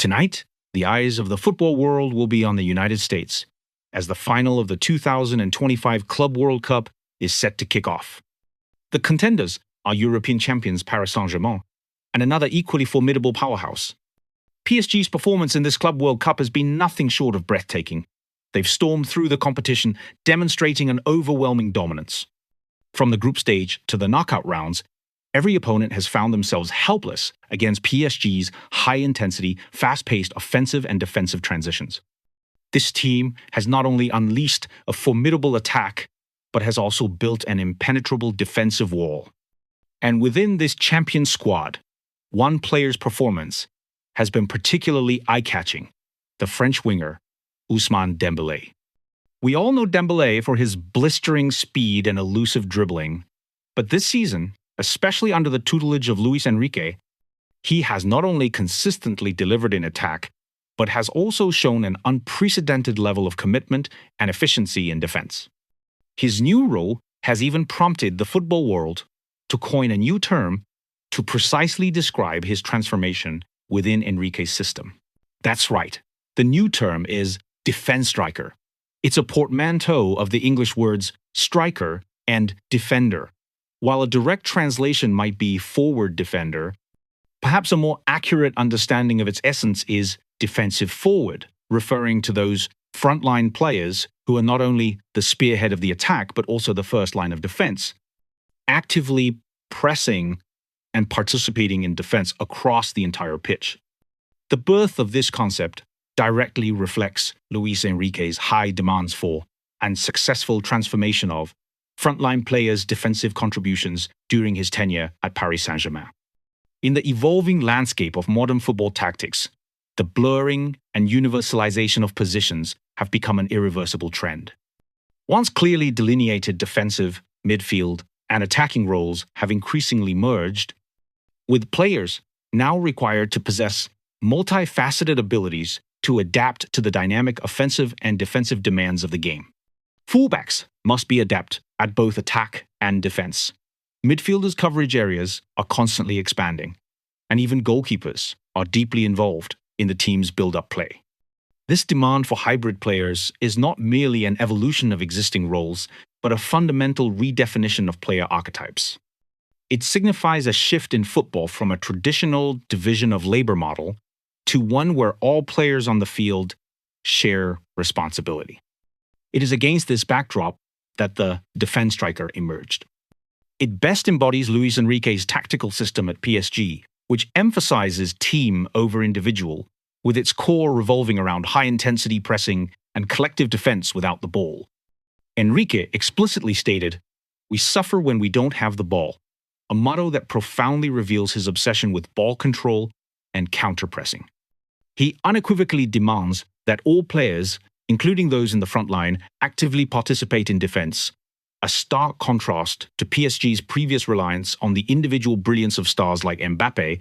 Tonight, the eyes of the football world will be on the United States, as the final of the 2025 Club World Cup is set to kick off. The contenders are European champions Paris Saint-Germain and another equally formidable powerhouse. PSG's performance in this Club World Cup has been nothing short of breathtaking. They've stormed through the competition, demonstrating an overwhelming dominance. From the group stage to the knockout rounds, every opponent has found themselves helpless against PSG's high-intensity, fast-paced offensive and defensive transitions. This team has not only unleashed a formidable attack, but has also built an impenetrable defensive wall. And within this champion squad, one player's performance has been particularly eye-catching: the French winger, Ousmane Dembélé. We all know Dembélé for his blistering speed and elusive dribbling, but this season, especially under the tutelage of Luis Enrique, he has not only consistently delivered in attack, but has also shown an unprecedented level of commitment and efficiency in defense. His new role has even prompted the football world to coin a new term to precisely describe his transformation within Enrique's system. That's right, the new term is Defenstriker. It's a portmanteau of the English words striker and defender. While a direct translation might be forward defender, perhaps a more accurate understanding of its essence is defensive forward, referring to those frontline players who are not only the spearhead of the attack but also the first line of defense, actively pressing and participating in defense across the entire pitch. The birth of this concept directly reflects Luis Enrique's high demands for and successful transformation of frontline players' defensive contributions during his tenure at Paris Saint-Germain. In the evolving landscape of modern football tactics, the blurring and universalization of positions have become an irreversible trend. Once clearly delineated defensive, midfield, and attacking roles have increasingly merged, with players now required to possess multifaceted abilities to adapt to the dynamic offensive and defensive demands of the game. Fullbacks must be adept at both attack and defense. Midfielders' coverage areas are constantly expanding, and even goalkeepers are deeply involved in the team's build-up play. This demand for hybrid players is not merely an evolution of existing roles, but a fundamental redefinition of player archetypes. It signifies a shift in football from a traditional division of labor model to one where all players on the field share responsibility. It is against this backdrop that the Defenstriker emerged. It best embodies Luis Enrique's tactical system at PSG, which emphasizes team over individual, with its core revolving around high-intensity pressing and collective defense without the ball. Enrique explicitly stated, "We suffer when we don't have the ball," a motto that profoundly reveals his obsession with ball control and counter-pressing. He unequivocally demands that all players, including those in the front line, actively participate in defense, a stark contrast to PSG's previous reliance on the individual brilliance of stars like Mbappé,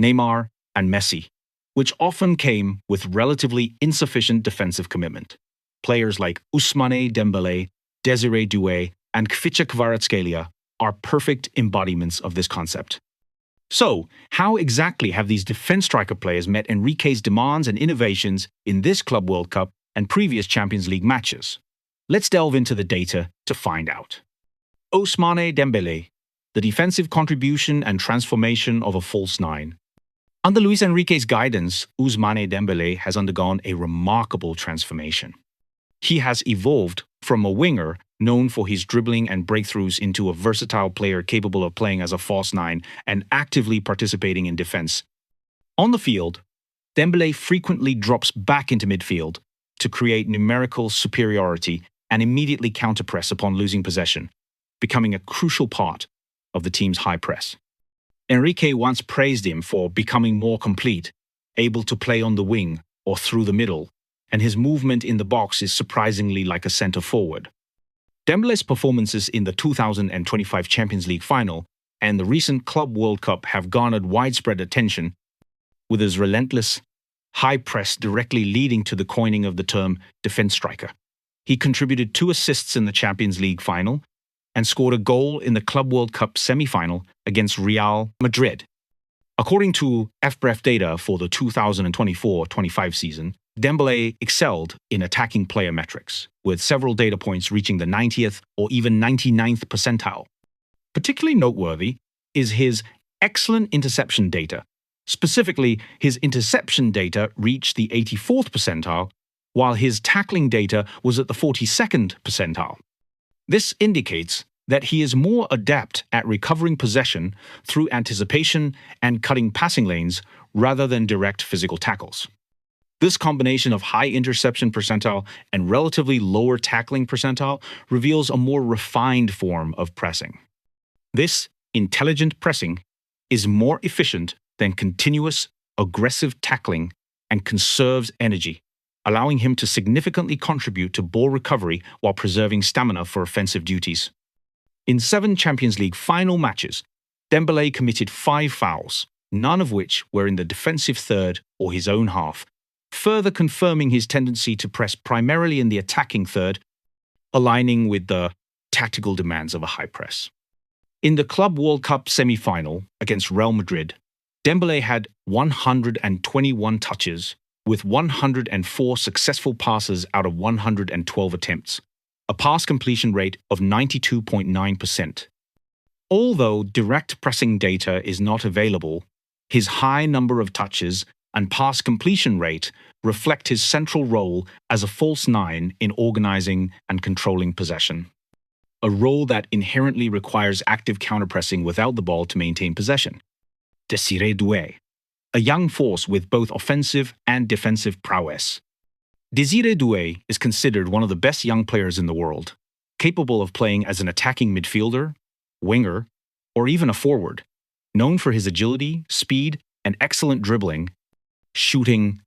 Neymar, and Messi, which often came with relatively insufficient defensive commitment. Players like Ousmane Dembélé, Désiré Doué, and Khvicha Kvaratskhelia are perfect embodiments of this concept. So, how exactly have these Defenstriker players met Enrique's demands and innovations in this Club World Cup and previous Champions League matches? Let's delve into the data to find out. Ousmane Dembélé, the defensive contribution and transformation of a false nine. Under Luis Enrique's guidance, Ousmane Dembélé has undergone a remarkable transformation. He has evolved from a winger known for his dribbling and breakthroughs into a versatile player capable of playing as a false nine and actively participating in defense. On the field, Dembélé frequently drops back into midfield to create numerical superiority and immediately counterpress upon losing possession, becoming a crucial part of the team's high press. Enrique once praised him for becoming more complete, able to play on the wing or through the middle, and his movement in the box is surprisingly like a centre forward. Dembélé's performances in the 2025 Champions League final and the recent Club World Cup have garnered widespread attention, with his relentless, high press directly leading to the coining of the term Defenstriker. He contributed 2 assists in the Champions League final and scored a goal in the Club World Cup semi-final against Real Madrid. According to FBref data for the 2024-25 season, Dembélé excelled in attacking player metrics, with several data points reaching the 90th or even 99th percentile. Particularly noteworthy is his excellent interception data. Specifically, his interception data reached the 84th percentile, while his tackling data was at the 42nd percentile. This indicates that he is more adept at recovering possession through anticipation and cutting passing lanes rather than direct physical tackles. This combination of high interception percentile and relatively lower tackling percentile reveals a more refined form of pressing. This intelligent pressing is more efficient than continuous, aggressive tackling and conserves energy, allowing him to significantly contribute to ball recovery while preserving stamina for offensive duties. In 7 Champions League final matches, Dembélé committed 5 fouls, none of which were in the defensive third or his own half, further confirming his tendency to press primarily in the attacking third, aligning with the tactical demands of a high press. In the Club World Cup semi-final against Real Madrid, Dembélé had 121 touches with 104 successful passes out of 112 attempts, a pass completion rate of 92.9%. Although direct pressing data is not available, his high number of touches and pass completion rate reflect his central role as a false nine in organizing and controlling possession, a role that inherently requires active counterpressing without the ball to maintain possession. Désiré Doué, a young force with both offensive and defensive prowess. Désiré Doué is considered one of the best young players in the world, capable of playing as an attacking midfielder, winger, or even a forward, known for his agility, speed, and excellent dribbling, shooting,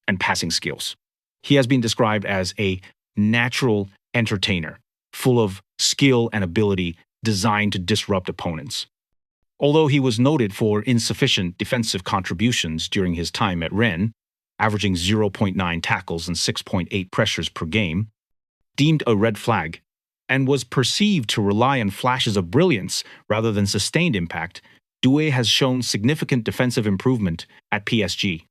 and passing skills. He has been described as a natural entertainer, full of skill and ability designed to disrupt opponents. Although he was noted for insufficient defensive contributions during his time at Rennes, averaging 0.9 tackles and 6.8 pressures per game, deemed a red flag, and was perceived to rely on flashes of brilliance rather than sustained impact, Doué has shown significant defensive improvement at PSG.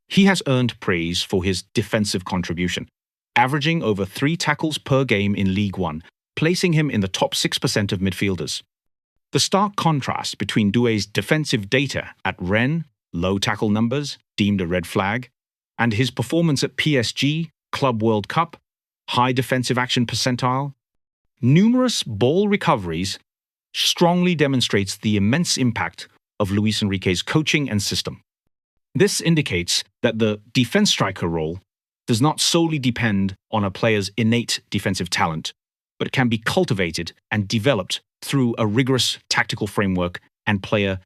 He has earned praise for his defensive contribution, averaging over 3 tackles per game in Ligue 1, placing him in the top 6% of midfielders. The stark contrast between Doué's defensive data at Rennes, low tackle numbers, deemed a red flag, and his performance at PSG, Club World Cup, high defensive action percentile, numerous ball recoveries, strongly demonstrates the immense impact of Luis Enrique's coaching and system. This indicates that the defense striker role does not solely depend on a player's innate defensive talent, but can be cultivated and developed through a rigorous tactical framework and player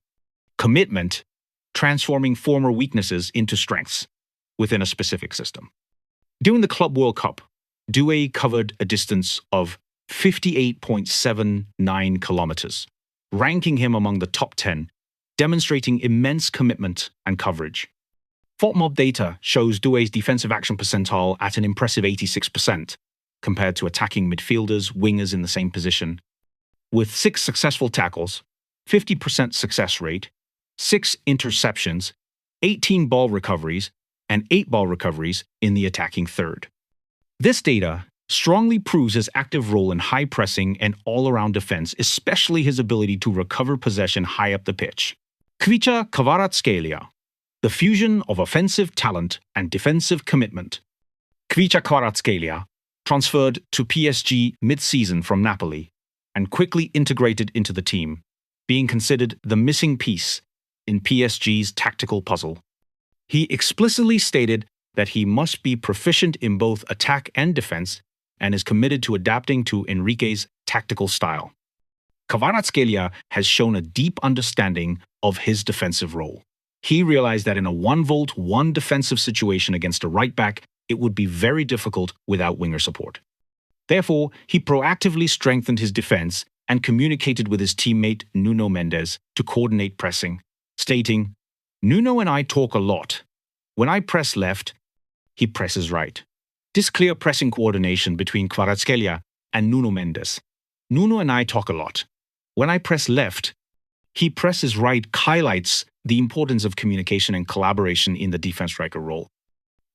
commitment, transforming former weaknesses into strengths within a specific system. During the Club World Cup, Doué covered a distance of 58.79 kilometers, ranking him among the top 10, demonstrating immense commitment and coverage. FotMob data shows Doué's defensive action percentile at an impressive 86%, compared to attacking midfielders, wingers in the same position, with 6 successful tackles, 50% success rate, 6 interceptions, 18 ball recoveries, and 8 ball recoveries in the attacking third. This data strongly proves his active role in high pressing and all-around defense, especially his ability to recover possession high up the pitch. Khvicha Kvaratskhelia, the fusion of offensive talent and defensive commitment. Khvicha Kvaratskhelia transferred to PSG mid-season from Napoli and quickly integrated into the team, being considered the missing piece in PSG's tactical puzzle. He explicitly stated that he must be proficient in both attack and defense and is committed to adapting to Enrique's tactical style. Kvaratskhelia has shown a deep understanding of his defensive role. He realized that in a 1-volt-1 defensive situation against a right back, it would be very difficult without winger support. Therefore, he proactively strengthened his defense and communicated with his teammate Nuno Mendes to coordinate pressing, stating, "Nuno and I talk a lot. When I press left, he presses right." This clear pressing coordination between Kvaratskhelia and Nuno Mendes. "Nuno and I talk a lot. When I press left, he presses right," highlights the importance of communication and collaboration in the defense striker role.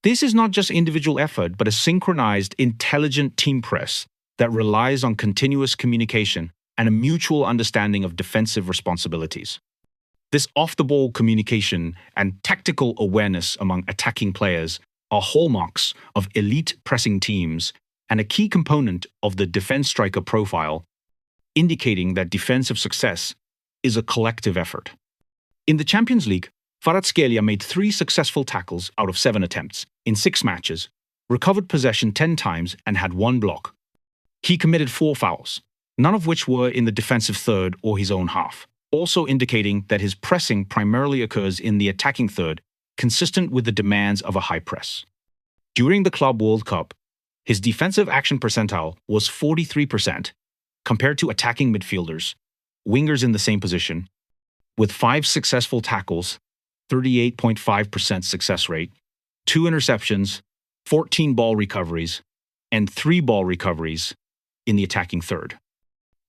This is not just individual effort, but a synchronized, intelligent team press that relies on continuous communication and a mutual understanding of defensive responsibilities. This off-the-ball communication and tactical awareness among attacking players are hallmarks of elite pressing teams and a key component of the defense striker profile, indicating that defensive success is a collective effort. In the Champions League, Kvaratskhelia made 3 successful tackles out of 7 attempts in 6 matches, recovered possession 10 times, and had 1 block. He committed 4 fouls, none of which were in the defensive third or his own half, also indicating that his pressing primarily occurs in the attacking third, consistent with the demands of a high press. During the Club World Cup, his defensive action percentile was 43%, compared to attacking midfielders, wingers in the same position, with 5 successful tackles, 38.5% success rate, 2 interceptions, 14 ball recoveries, and 3 ball recoveries in the attacking third.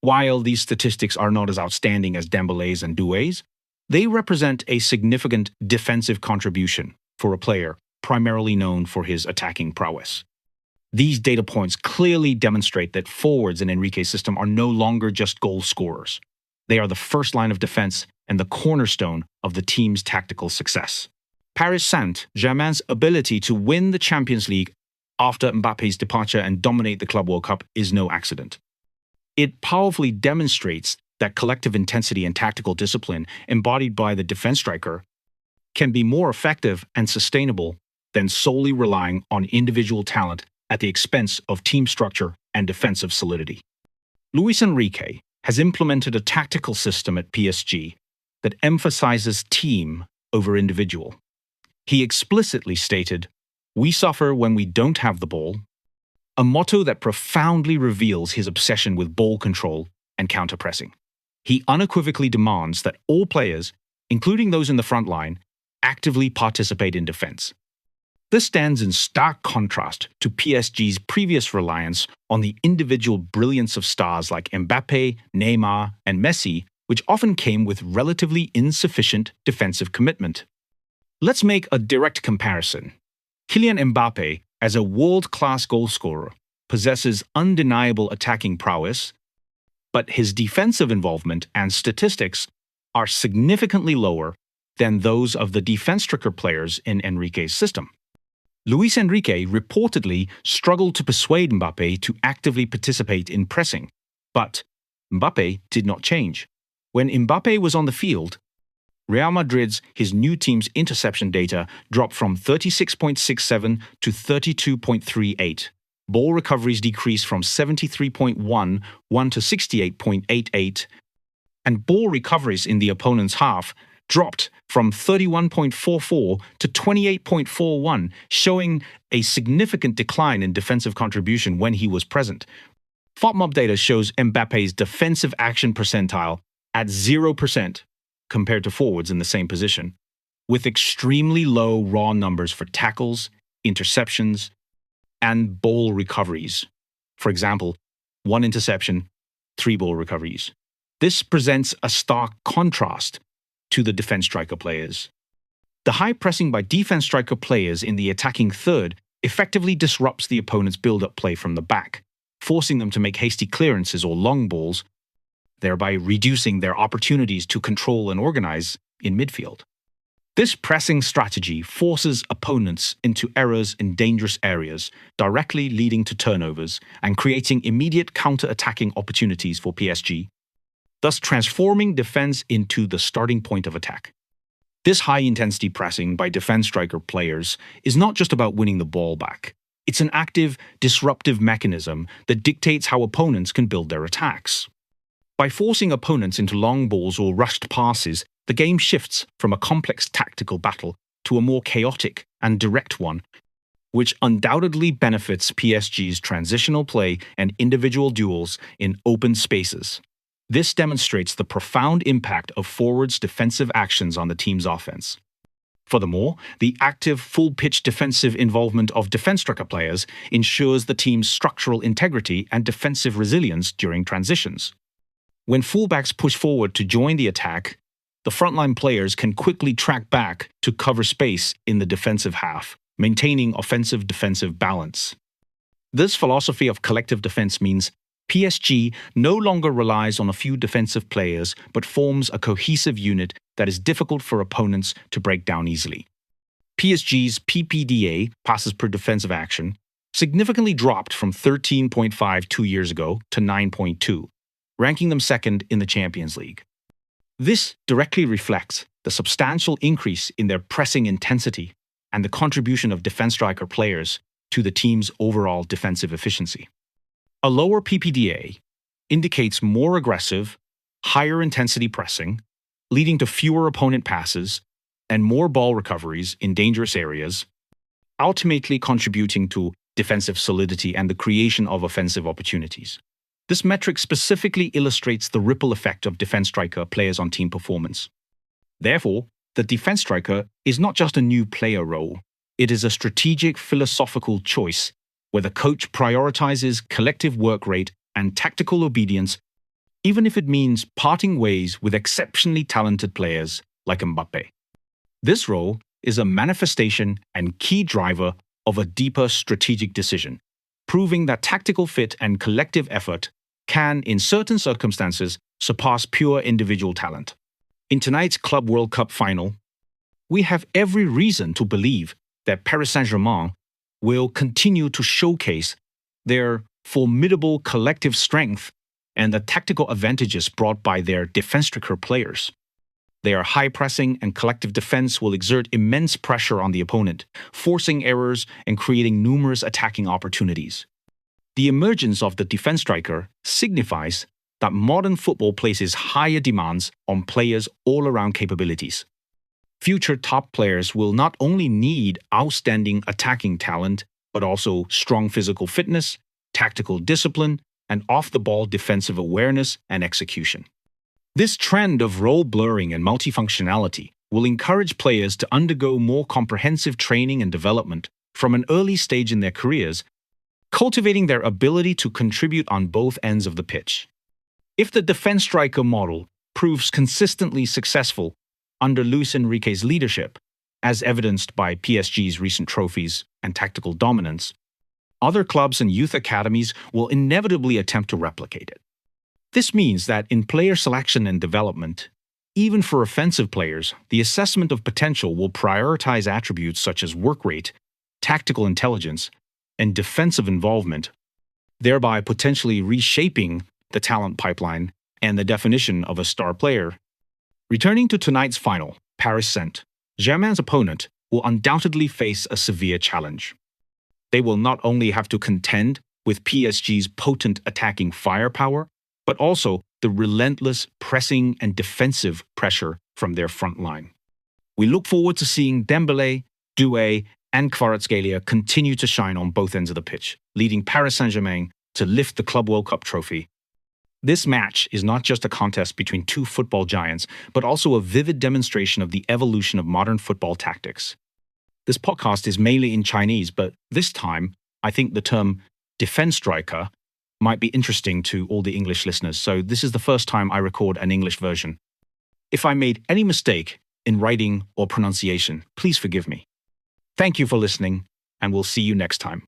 While these statistics are not as outstanding as Dembélé's and Doué's, they represent a significant defensive contribution for a player primarily known for his attacking prowess. These data points clearly demonstrate that forwards in Enrique's system are no longer just goal scorers. They are the first line of defense and the cornerstone of the team's tactical success. Paris Saint-Germain's ability to win the Champions League after Mbappe's departure and dominate the Club World Cup is no accident. It powerfully demonstrates that collective intensity and tactical discipline embodied by the defense striker can be more effective and sustainable than solely relying on individual talent at the expense of team structure and defensive solidity. Luis Enrique has implemented a tactical system at PSG that emphasizes team over individual. He explicitly stated, "We suffer when we don't have the ball," a motto that profoundly reveals his obsession with ball control and counter-pressing. He unequivocally demands that all players, including those in the front line, actively participate in defense. This stands in stark contrast to PSG's previous reliance on the individual brilliance of stars like Mbappé, Neymar, and Messi, which often came with relatively insufficient defensive commitment. Let's make a direct comparison. Kylian Mbappé, as a world-class goalscorer, possesses undeniable attacking prowess, but his defensive involvement and statistics are significantly lower than those of the defense striker players in Enrique's system. Luis Enrique reportedly struggled to persuade Mbappé to actively participate in pressing, but Mbappé did not change. When Mbappé was on the field, Real Madrid's, his new team's interception data dropped from 36.67 to 32.38. Ball recoveries decreased from 73.11 to 68.88, and ball recoveries in the opponent's half dropped from 31.44 to 28.41, showing a significant decline in defensive contribution when he was present. FotMob data shows Mbappe's defensive action percentile at 0% compared to forwards in the same position, with extremely low raw numbers for tackles, interceptions, and ball recoveries. For example, 1 interception, 3 ball recoveries. This presents a stark contrast to the defense striker players. The high pressing by defense striker players in the attacking third effectively disrupts the opponent's build-up play from the back, forcing them to make hasty clearances or long balls, thereby reducing their opportunities to control and organize in midfield. This pressing strategy forces opponents into errors in dangerous areas, directly leading to turnovers and creating immediate counter-attacking opportunities for PSG, thus transforming defense into the starting point of attack. This high-intensity pressing by defense striker players is not just about winning the ball back. It's an active, disruptive mechanism that dictates how opponents can build their attacks. By forcing opponents into long balls or rushed passes, the game shifts from a complex tactical battle to a more chaotic and direct one, which undoubtedly benefits PSG's transitional play and individual duels in open spaces. This demonstrates the profound impact of forwards' defensive actions on the team's offense. Furthermore, the active, full-pitch defensive involvement of defense striker players ensures the team's structural integrity and defensive resilience during transitions. When fullbacks push forward to join the attack, the frontline players can quickly track back to cover space in the defensive half, maintaining offensive-defensive balance. This philosophy of collective defense means PSG no longer relies on a few defensive players but forms a cohesive unit that is difficult for opponents to break down easily. PSG's PPDA, passes per defensive action, significantly dropped from 13.5 2 years ago to 9.2, ranking them second in the Champions League. This directly reflects the substantial increase in their pressing intensity and the contribution of Defenstriker players to the team's overall defensive efficiency. A lower PPDA indicates more aggressive, higher intensity pressing, leading to fewer opponent passes and more ball recoveries in dangerous areas, ultimately contributing to defensive solidity and the creation of offensive opportunities. This metric specifically illustrates the ripple effect of Defenstriker players on team performance. Therefore, the Defenstriker is not just a new player role, it is a strategic philosophical choice where the coach prioritizes collective work rate and tactical obedience, even if it means parting ways with exceptionally talented players like Mbappé. This role is a manifestation and key driver of a deeper strategic decision, proving that tactical fit and collective effort can, in certain circumstances, surpass pure individual talent. In tonight's Club World Cup final, we have every reason to believe that Paris Saint-Germain will continue to showcase their formidable collective strength and the tactical advantages brought by their Defenstriker players. Their high-pressing and collective defense will exert immense pressure on the opponent, forcing errors and creating numerous attacking opportunities. The emergence of the Defenstriker signifies that modern football places higher demands on players' all-around capabilities. Future top players will not only need outstanding attacking talent, but also strong physical fitness, tactical discipline, and off-the-ball defensive awareness and execution. This trend of role blurring and multifunctionality will encourage players to undergo more comprehensive training and development from an early stage in their careers, cultivating their ability to contribute on both ends of the pitch. If the Defenstriker model proves consistently successful under Luis Enrique's leadership, as evidenced by PSG's recent trophies and tactical dominance, other clubs and youth academies will inevitably attempt to replicate it. This means that in player selection and development, even for offensive players, the assessment of potential will prioritize attributes such as work rate, tactical intelligence, and defensive involvement, thereby potentially reshaping the talent pipeline and the definition of a star player. Returning to tonight's final, Paris Saint-Germain's opponent will undoubtedly face a severe challenge. They will not only have to contend with PSG's potent attacking firepower, but also the relentless pressing and defensive pressure from their front line. We look forward to seeing Dembélé, Doué, and Kvaratskhelia continue to shine on both ends of the pitch, leading Paris Saint-Germain to lift the Club World Cup trophy. This match is not just a contest between two football giants, but also a vivid demonstration of the evolution of modern football tactics. This podcast is mainly in Chinese, but this time, I think the term Defenstriker might be interesting to all the English listeners, so this is the first time I record an English version. If I made any mistake in writing or pronunciation, please forgive me. Thank you for listening, and we'll see you next time.